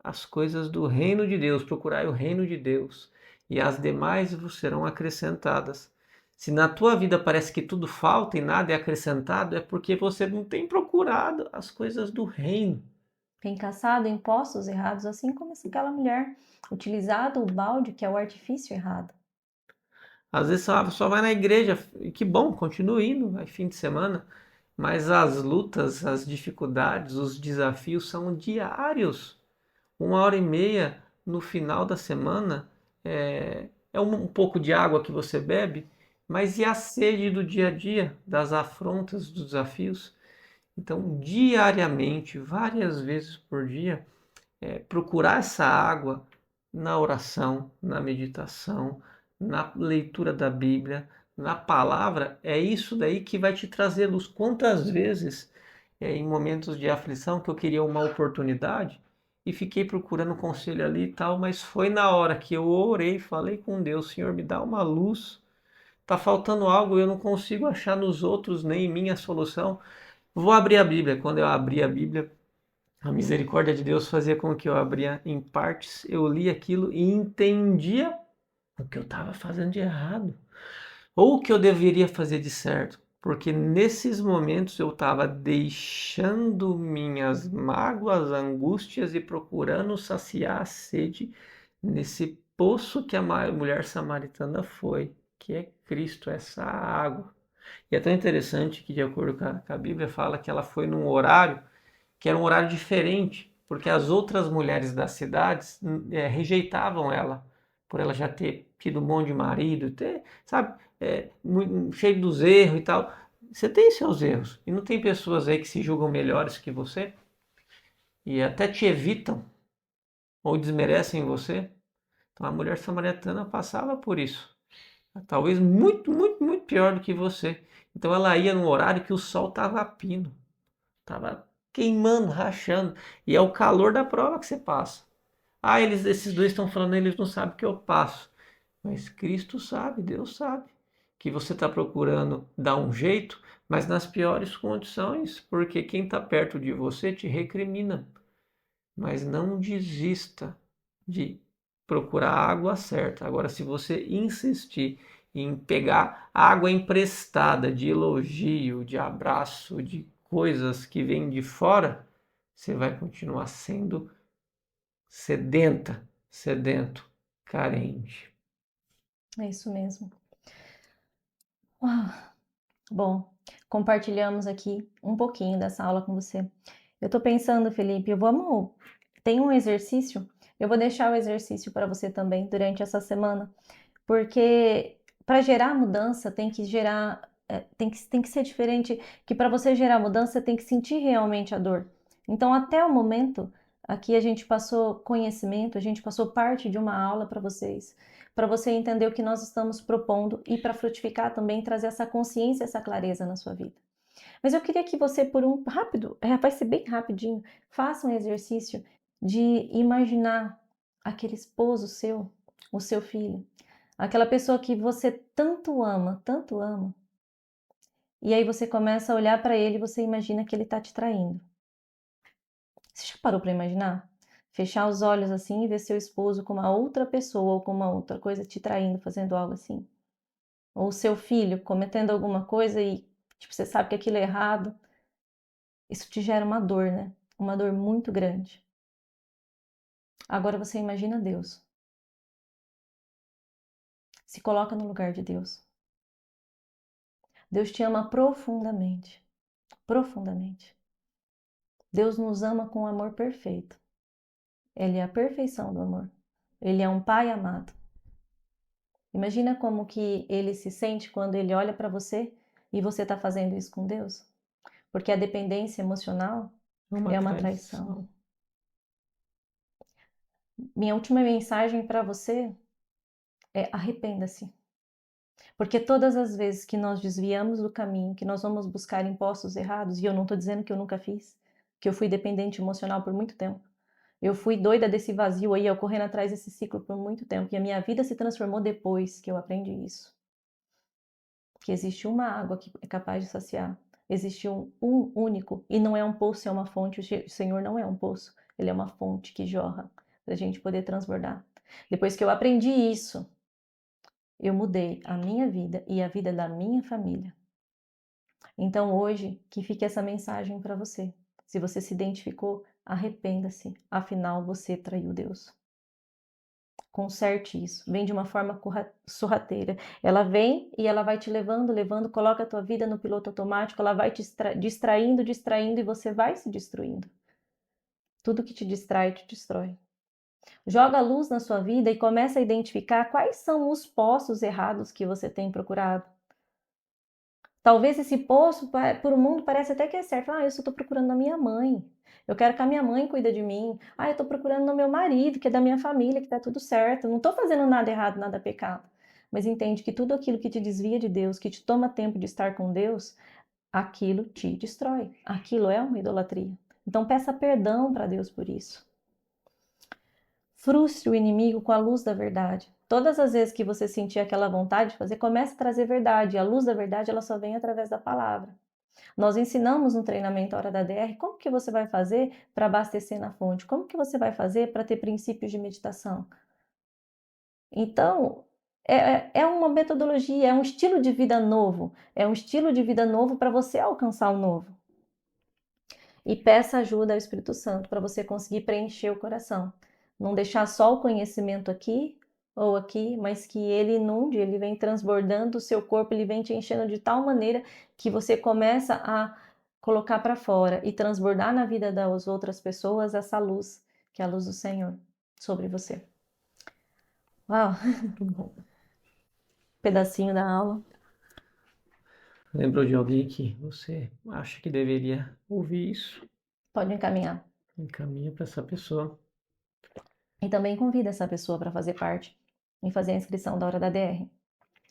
as coisas do reino de Deus, procurai o reino de Deus, e as demais vos serão acrescentadas. Se na tua vida parece que tudo falta e nada é acrescentado, é porque você não tem procurado as coisas do reino. Tem caçado em poços errados, assim como aquela mulher, utilizado o balde, que é o artifício errado. Às vezes só vai na igreja, e que bom, continue indo, vai fim de semana, mas as lutas, as dificuldades, os desafios são diários. 1 hora e meia no final da semana é um pouco de água que você bebe, mas e a sede do dia a dia, das afrontas, dos desafios? Então, diariamente, várias vezes por dia, procurar essa água na oração, na meditação, na leitura da Bíblia, na palavra, é isso daí que vai te trazer luz. Quantas vezes, em momentos de aflição, que eu queria uma oportunidade e fiquei procurando conselho ali e tal, mas foi na hora que eu orei, falei com Deus, Senhor, me dá uma luz. Tá faltando algo, eu não consigo achar nos outros nem em mim a solução. Vou abrir a Bíblia. Quando eu abri a Bíblia, a misericórdia de Deus fazia com que eu abria em partes, eu li aquilo e entendia o que eu estava fazendo de errado, ou o que eu deveria fazer de certo, porque nesses momentos eu estava deixando minhas mágoas, angústias e procurando saciar a sede nesse poço que a mulher samaritana foi, que é Cristo, essa água. E é tão interessante que, de acordo com a Bíblia, fala que ela foi num horário que era um horário diferente, porque as outras mulheres das cidades rejeitavam ela, por ela já ter tido um monte de marido, ter, sabe, cheio dos erros e tal. Você tem seus erros, e não tem pessoas aí que se julgam melhores que você e até te evitam ou desmerecem você. Então a mulher samaritana passava por isso, talvez muito, muito, muito pior do que você. Então ela ia num horário que o sol estava a pino. Tava queimando, rachando. E é o calor da prova que você passa. Ah, esses dois estão falando, eles não sabem o que eu passo. Mas Cristo sabe, Deus sabe. Que você está procurando dar um jeito, mas nas piores condições, porque quem está perto de você te recrimina. Mas não desista de procurar a água certa. Agora, se você insistir em pegar água emprestada de elogio, de abraço, de coisas que vêm de fora, você vai continuar sendo sedenta, sedento, carente. É isso mesmo. Uau! Bom, compartilhamos aqui um pouquinho dessa aula com você. Eu tô pensando, Felipe, tem um exercício, eu vou deixar o exercício para você também durante essa semana, porque para gerar mudança tem que gerar, tem que ser diferente, que para você gerar mudança tem que sentir realmente a dor. Então, até o momento, aqui a gente passou conhecimento, a gente passou parte de uma aula para vocês, para você entender o que nós estamos propondo e para frutificar também, trazer essa consciência, essa clareza na sua vida. Mas eu queria que você, por um rápido, vai ser bem rapidinho, faça um exercício de imaginar aquele esposo seu, o seu filho, aquela pessoa que você tanto ama, e aí você começa a olhar para ele e você imagina que ele está te traindo. Você já parou para imaginar? Fechar os olhos assim e ver seu esposo com uma outra pessoa ou com uma outra coisa te traindo, fazendo algo assim? Ou seu filho cometendo alguma coisa e tipo, você sabe que aquilo é errado. Isso te gera uma dor, né? Uma dor muito grande. Agora você imagina Deus. Se coloca no lugar de Deus. Deus te ama profundamente. Profundamente. Deus nos ama com amor perfeito. Ele é a perfeição do amor. Ele é um pai amado. Imagina como que ele se sente quando ele olha para você e você está fazendo isso com Deus. Porque a dependência emocional É uma é uma traição. traição. Minha última mensagem para você é: arrependa-se. Porque todas as vezes que nós desviamos do caminho, que nós vamos buscar em postos errados, e eu não estou dizendo que eu nunca fiz, que eu fui dependente emocional por muito tempo. Eu fui doida desse vazio aí, eu correndo atrás desse ciclo por muito tempo. E a minha vida se transformou depois que eu aprendi isso. Que existe uma água que é capaz de saciar. Existe um único, e não é um poço, é uma fonte. O Senhor não é um poço, Ele é uma fonte que jorra para a gente poder transbordar. Depois que eu aprendi isso, eu mudei a minha vida e a vida da minha família. Então hoje, que fique essa mensagem para você. Se você se identificou, arrependa-se, afinal você traiu Deus. Conserte isso, vem de uma forma sorrateira. Ela vem e ela vai te levando, levando, coloca a tua vida no piloto automático, ela vai te distraindo, distraindo e você vai se destruindo. Tudo que te distrai, te destrói. Joga a luz na sua vida e começa a identificar quais são os poços errados que você tem procurado. Talvez esse poço, por o mundo, parece até que é certo. Eu só estou procurando na minha mãe. Eu quero que a minha mãe cuide de mim. Eu estou procurando no meu marido, que é da minha família, que está tudo certo. Não estou fazendo nada errado, nada pecado. Mas entende que tudo aquilo que te desvia de Deus, que te toma tempo de estar com Deus, aquilo te destrói. Aquilo é uma idolatria. Então peça perdão para Deus por isso. Frustre o inimigo com a luz da verdade. Todas as vezes que você sentir aquela vontade de fazer, comece a trazer verdade. A luz da verdade, ela só vem através da palavra. Nós ensinamos no treinamento Hora da DR como que você vai fazer para abastecer na fonte, como que você vai fazer para ter princípios de meditação. Então, é uma metodologia, é um estilo de vida novo, para você alcançar o novo. E peça ajuda ao Espírito Santo para você conseguir preencher o coração. Não deixar só o conhecimento aqui ou aqui, mas que ele inunde, ele vem transbordando o seu corpo, ele vem te enchendo de tal maneira que você começa a colocar para fora e transbordar na vida das outras pessoas essa luz, que é a luz do Senhor sobre você. Uau, muito bom. Pedacinho da aula. Lembrou de alguém que você acha que deveria ouvir isso? Pode encaminhar. Encaminha para essa pessoa. E também convida essa pessoa para fazer parte e fazer a inscrição da Hora da DR.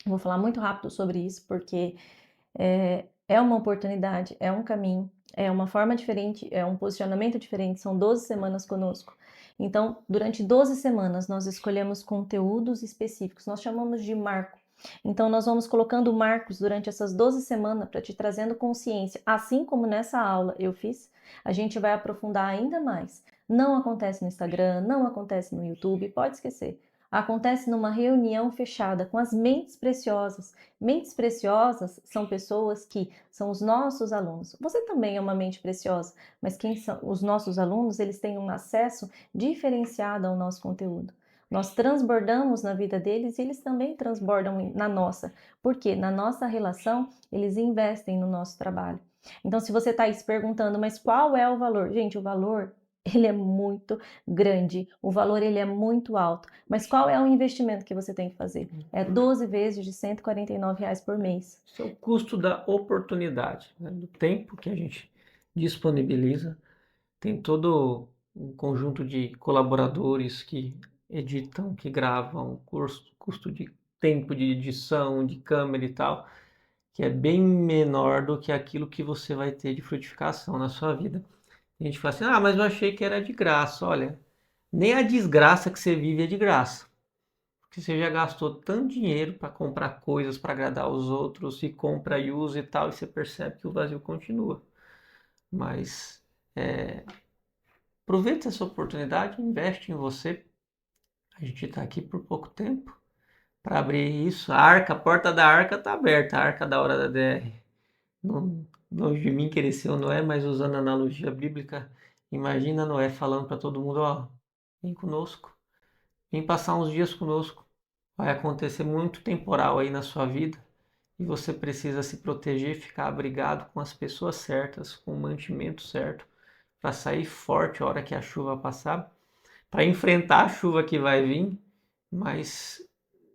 Eu vou falar muito rápido sobre isso, porque é uma oportunidade, é um caminho, é uma forma diferente, é um posicionamento diferente. São 12 semanas conosco. Então, durante 12 semanas, nós escolhemos conteúdos específicos. Nós chamamos de marco. Então, nós vamos colocando marcos durante essas 12 semanas para te trazendo consciência. Assim como nessa aula eu fiz, a gente vai aprofundar ainda mais. Não acontece no Instagram, não acontece no YouTube, pode esquecer. Acontece numa reunião fechada com as mentes preciosas. Mentes preciosas são pessoas que são os nossos alunos. Você também é uma mente preciosa, mas quem são os nossos alunos, eles têm um acesso diferenciado ao nosso conteúdo. Nós transbordamos na vida deles e eles também transbordam na nossa. Porque na nossa relação, eles investem no nosso trabalho. Então, se você está aí se perguntando, mas qual é o valor? Gente, o valor ele é muito grande, o valor ele é muito alto. Mas qual é o investimento que você tem que fazer? É 12 vezes de R$ 149 por mês. Esse é o custo da oportunidade, né? Do tempo que a gente disponibiliza. Tem todo um conjunto de colaboradores que editam, que gravam, custo de tempo de edição, de câmera e tal, que é bem menor do que aquilo que você vai ter de frutificação na sua vida. A gente fala assim, mas eu achei que era de graça. Olha, nem a desgraça que você vive é de graça. Porque você já gastou tanto dinheiro para comprar coisas para agradar os outros, e compra e usa e tal, e você percebe que o vazio continua. Mas aproveita essa oportunidade, investe em você. A gente está aqui por pouco tempo para abrir isso. A porta da arca está aberta, a arca da Hora da DR. Longe de mim querer ser o Noé, mas usando a analogia bíblica, imagina Noé falando para todo mundo, vem conosco, vem passar uns dias conosco. Vai acontecer muito temporal aí na sua vida e você precisa se proteger, ficar abrigado com as pessoas certas, com o mantimento certo, para sair forte a hora que a chuva passar, para enfrentar a chuva que vai vir, mas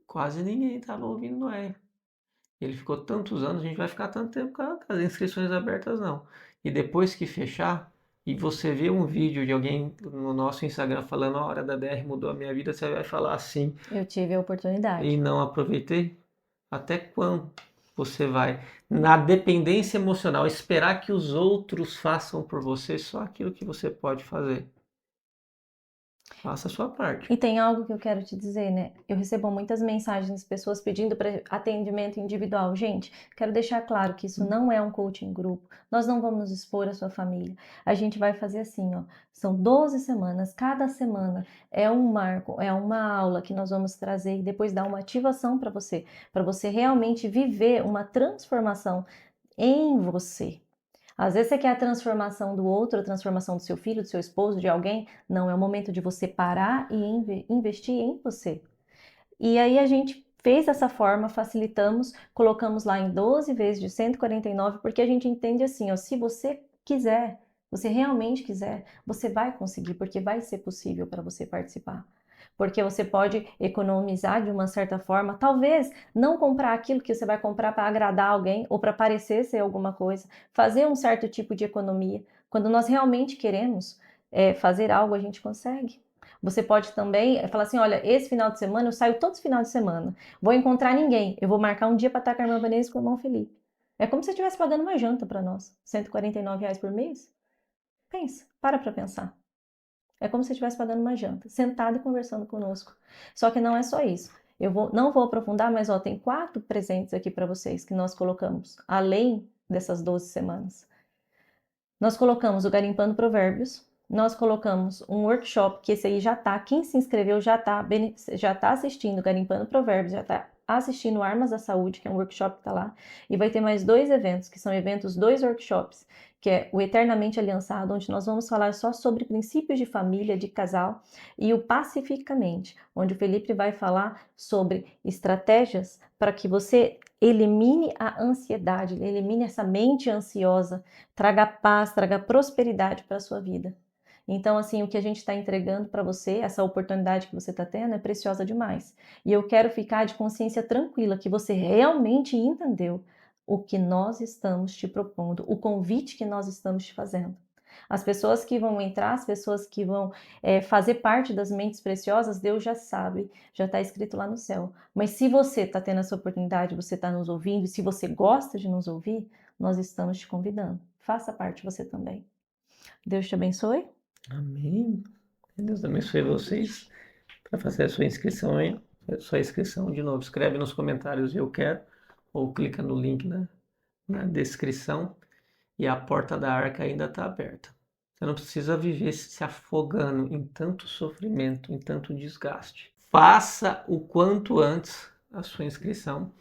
quase ninguém estava ouvindo Noé. Ele ficou tantos anos, a gente vai ficar tanto tempo com as inscrições abertas não. E depois que fechar, e você vê um vídeo de alguém no nosso Instagram falando, a Hora da DR mudou a minha vida, você vai falar assim, Eu tive a oportunidade. e não aproveitei? Até quando você vai, na dependência emocional, esperar que os outros façam por você só aquilo que você pode fazer? Faça a sua parte. E tem algo que eu quero te dizer, né? Eu recebo muitas mensagens de pessoas pedindo para atendimento individual. Gente, quero deixar claro que isso não é um coaching grupo. Nós não vamos expor a sua família. A gente vai fazer assim, ó. São 12 semanas, cada semana é um marco, é uma aula que nós vamos trazer e depois dar uma ativação para você realmente viver uma transformação em você. Às vezes você quer a transformação do outro, a transformação do seu filho, do seu esposo, de alguém. Não, é o momento de você parar e investir em você. E aí a gente fez dessa forma, facilitamos, colocamos lá em 12 vezes de 149, porque a gente entende assim, ó, se você quiser, você realmente quiser, você vai conseguir, porque vai ser possível para você participar. Porque você pode economizar de uma certa forma, talvez não comprar aquilo que você vai comprar para agradar alguém ou para parecer ser alguma coisa, fazer um certo tipo de economia. Quando nós realmente queremos fazer algo, a gente consegue. Você pode também falar assim, olha, esse final de semana eu saio todos os finais de semana. Vou encontrar ninguém. Eu vou marcar um dia para estar com a irmã Vanessa e com o irmão Felipe. É como se você estivesse pagando uma janta para nós. R$ 149 por mês? Pensa, para pensar. É como se você estivesse pagando uma janta, sentado e conversando conosco. Só que não é só isso. Não vou aprofundar, mas ó, tem 4 presentes aqui para vocês que nós colocamos, além dessas 12 semanas. Nós colocamos o Garimpando Provérbios, nós colocamos um workshop, que esse aí já tá, quem se inscreveu já tá assistindo Garimpando Provérbios, já tá assistindo Armas da Saúde, que é um workshop que tá lá, e vai ter mais 2 eventos, que são eventos, 2 workshops, que é o Eternamente Aliançado, onde nós vamos falar só sobre princípios de família, de casal, e o Pacificamente, onde o Felipe vai falar sobre estratégias para que você elimine a ansiedade, elimine essa mente ansiosa, traga paz, traga prosperidade para a sua vida. Então, assim, o que a gente está entregando para você, essa oportunidade que você está tendo, é preciosa demais. E eu quero ficar de consciência tranquila que você realmente entendeu o que nós estamos te propondo, o convite que nós estamos te fazendo. As pessoas que vão entrar, as pessoas que vão fazer parte das mentes preciosas, Deus já sabe, já está escrito lá no céu. Mas se você está tendo essa oportunidade, você está nos ouvindo, e se você gosta de nos ouvir, nós estamos te convidando. Faça parte você também. Deus te abençoe. Amém. Deus abençoe vocês. Para fazer a sua inscrição, hein? Sua inscrição, de novo, escreve nos comentários eu quero, ou clica no link na descrição, e a porta da arca ainda está aberta. Você não precisa viver se afogando em tanto sofrimento, em tanto desgaste. Faça o quanto antes a sua inscrição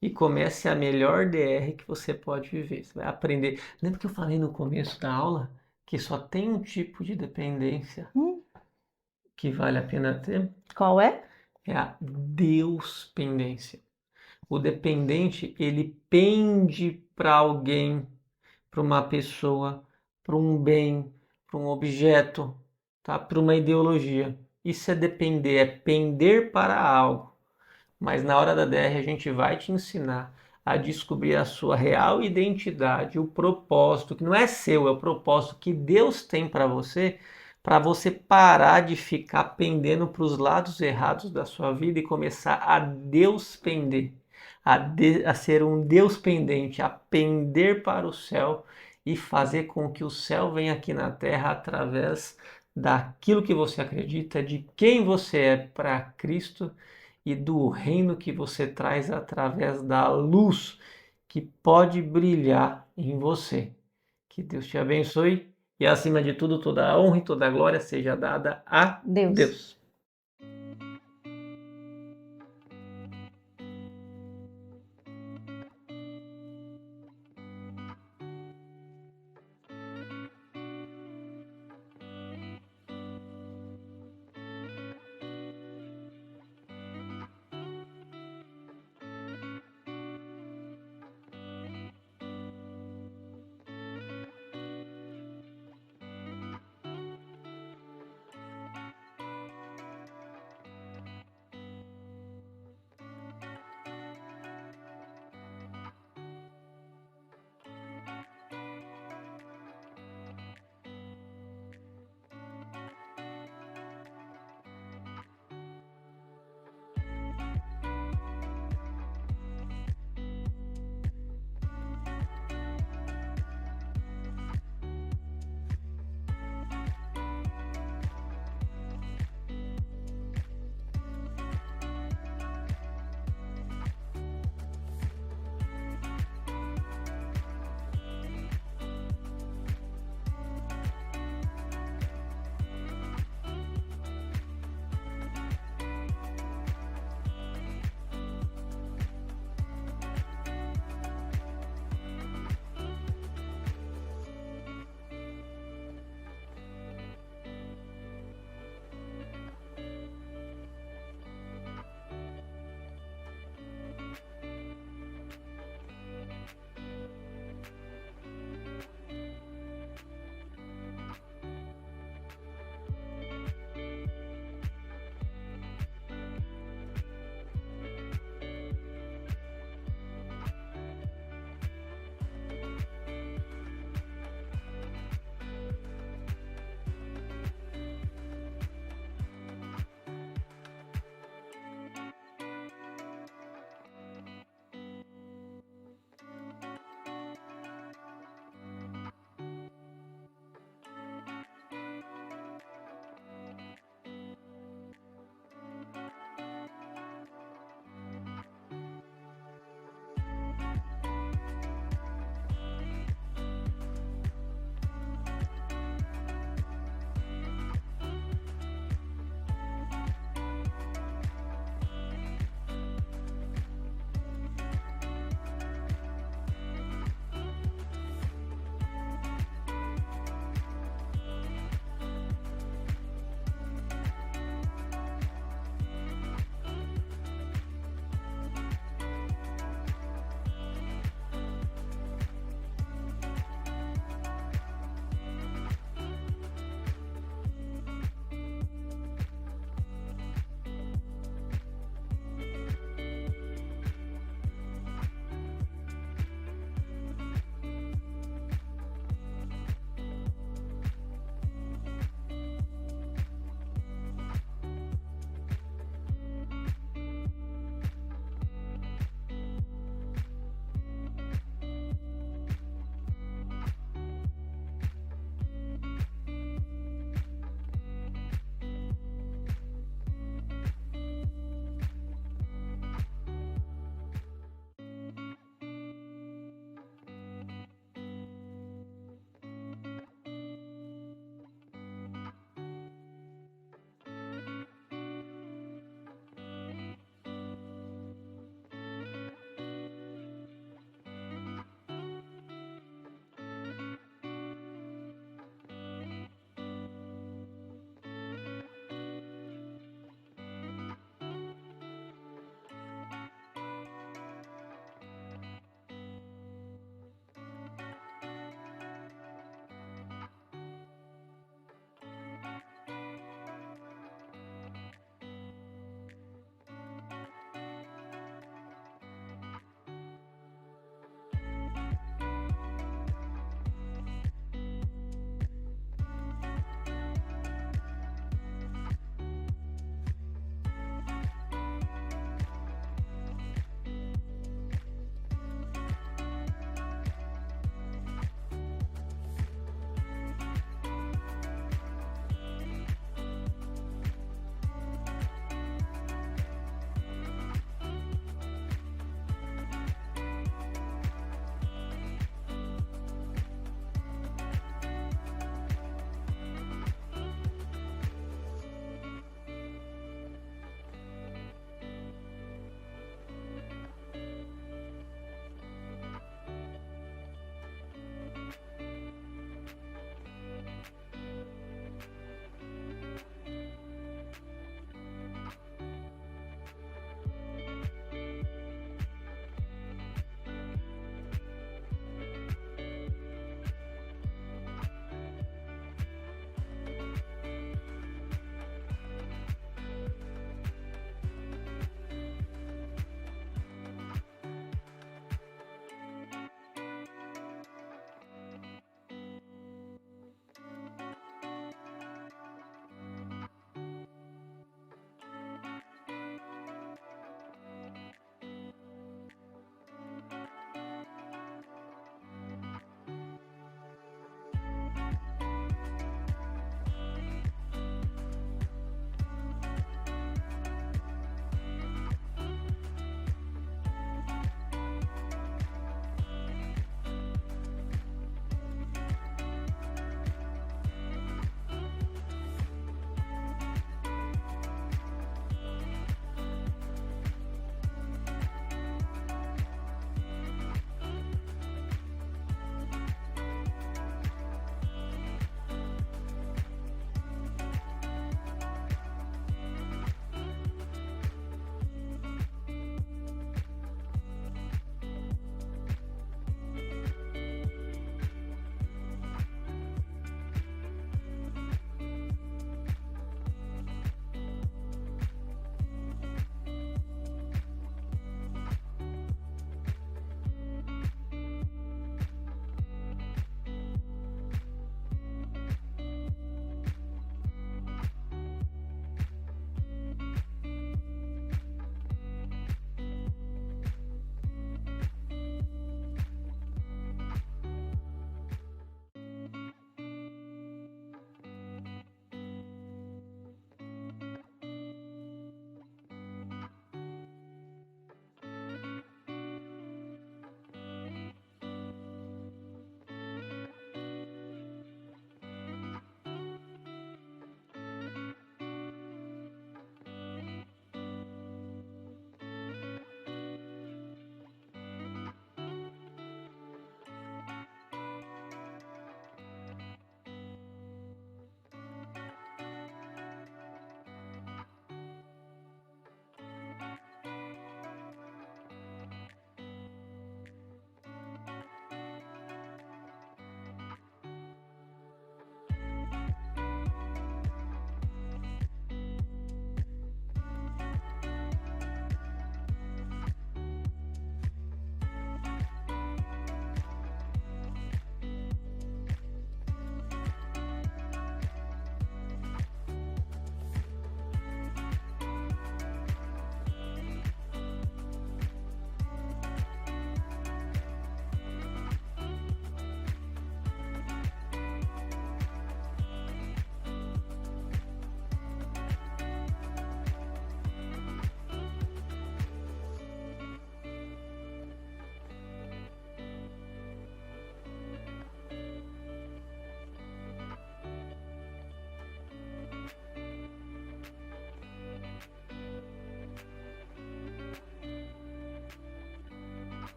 e comece a melhor DR que você pode viver. Você vai aprender. Lembra que eu falei no começo da aula que só tem um tipo de dependência que vale a pena ter? Qual é? É a dependência. O dependente, ele pende para alguém, para uma pessoa, para um bem, para um objeto, tá? Para uma ideologia. Isso é depender, é pender para algo. Mas na hora da DR a gente vai te ensinar a descobrir a sua real identidade, o propósito, que não é seu, é o propósito que Deus tem para você parar de ficar pendendo para os lados errados da sua vida e começar a Deus pender, a ser um Deus pendente, a pender para o céu e fazer com que o céu venha aqui na terra através daquilo que você acredita, de quem você é para Cristo e do reino que você traz através da luz que pode brilhar em você. Que Deus te abençoe e, acima de tudo, toda a honra e toda a glória seja dada a Deus. Deus.